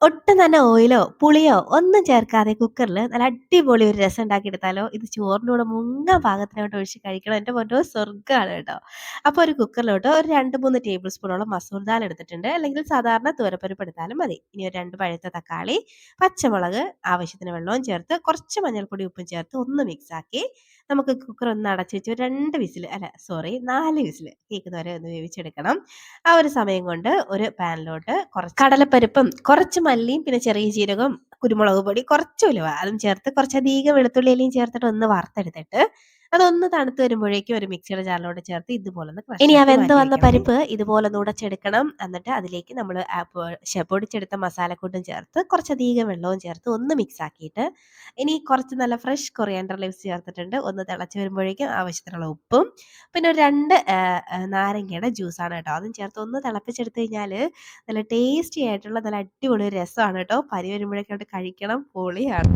ഒട്ടും തന്നെ ഓയിലോ, പുളിയോ ഒന്നും ചേർക്കാതെ കുക്കറിൽ നല്ല അടിപൊളി ഒരു രസം ഉണ്ടാക്കിയെടുത്താലോ? ഇത് ചോറിൻ്റെ കൂടെ മുങ്ങാൻ പാകത്തിനങ്ങോട്ട് ഒഴിച്ച് കഴിക്കണം. എൻ്റെ പൊന്നോ സ്വർഗ്ഗമാണ് കേട്ടോ. അപ്പോൾ ഒരു കുക്കറിലോട്ട് ഒരു 2, 3 ടേബിൾ സ്പൂണോളം മസൂർ ദാൽ എടുത്തിട്ടുണ്ട്. അല്ലെങ്കിൽ സാധാരണ തുവരപ്പരിപ്പ് എടുത്താലും മതി. ഇനി ഒരു 2 പഴുത്ത തക്കാളി, പച്ചമുളക്, ആവശ്യത്തിന് വെള്ളവും ചേർത്ത് കുറച്ച് മഞ്ഞൾപ്പൊടി, ഉപ്പും ചേർത്ത് ഒന്ന് മിക്സാക്കി നമുക്ക് കുക്കർ ഒന്ന് അടച്ച് വെച്ച് ഒരു 2 വിസിൽ അല്ല സോറി 4 വിസിൽ കേൾക്കുന്നവരെ ഒന്ന് വേവിച്ചെടുക്കണം. ആ ഒരു സമയം കൊണ്ട് ഒരു പാനിലോട്ട് കുറച്ച് കടലപ്പരിപ്പും കുറച്ച് മല്ലിയും പിന്നെ ചെറിയ ജീരകവും കുരുമുളക് പൊടി കുറച്ച് ഉലുവ അതും ചേർത്ത് കുറച്ചധികം വെളുത്തുള്ളിയിലയും ചേർത്തിട്ട് ഒന്ന് വറുത്തെടുത്തിട്ട് അതൊന്ന് തണുത്ത് വരുമ്പോഴേക്കും ഒരു മിക്സിയുടെ ജാറിലോട്ട് ചേർത്ത് ഇതുപോലെ ഒന്ന് crush ഇനി ആ ആക്കി വെന്ത് മാറ്റി വന്ന വെക്കണം. പരിപ്പ് ഇതുപോലെ ഒന്ന് ഉടച്ചെടുക്കണം. എന്നിട്ട് അതിലേക്ക് നമ്മൾ പൊടിച്ചെടുത്ത മസാലക്കൂട്ടും ചേർത്ത് കുറച്ചധികം വെള്ളവും ചേർത്ത് ഒന്ന് മിക്സ് ആക്കിയിട്ട് ഇനി കുറച്ച് നല്ല ഫ്രഷ് കൊറിയാൻഡർ ലീവ്സ് ചേർത്തിട്ടുണ്ട്. ഒന്ന് തിളച്ച് വരുമ്പോഴേക്കും ആവശ്യത്തിനുള്ള ഉപ്പും പിന്നെ ഒരു 2 നാരങ്ങയുടെ ജ്യൂസാണ് കേട്ടോ. അതും ചേർത്ത് ഒന്ന് തിളപ്പിച്ചെടുത്ത് കഴിഞ്ഞാൽ നല്ല ടേസ്റ്റി ആയിട്ടുള്ള നല്ല അടിപൊളി ഒരു രസമാണ് കേട്ടോ. പനി വരുമ്പോഴേക്കും അങ്ങോട്ട് കഴിക്കണം. പൊളിയാണ്.